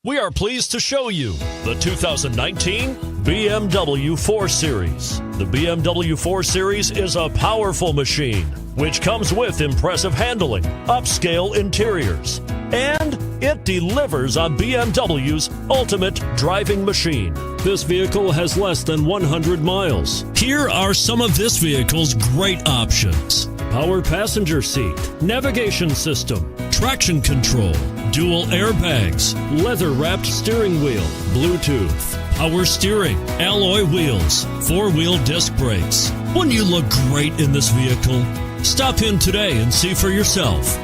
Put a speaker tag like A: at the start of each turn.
A: We are pleased to show you the 2019 BMW 4 Series. The BMW 4 Series is a powerful machine, which comes with impressive handling, upscale interiors, and it delivers on BMW's ultimate driving machine. This vehicle has less than 100 miles. Here are some of this vehicle's great options: power passenger seat, navigation system, traction control, dual airbags, leather-wrapped steering wheel, Bluetooth, power steering, alloy wheels, 4-wheel disc brakes. Wouldn't you look great in this vehicle? Stop in today and see for yourself.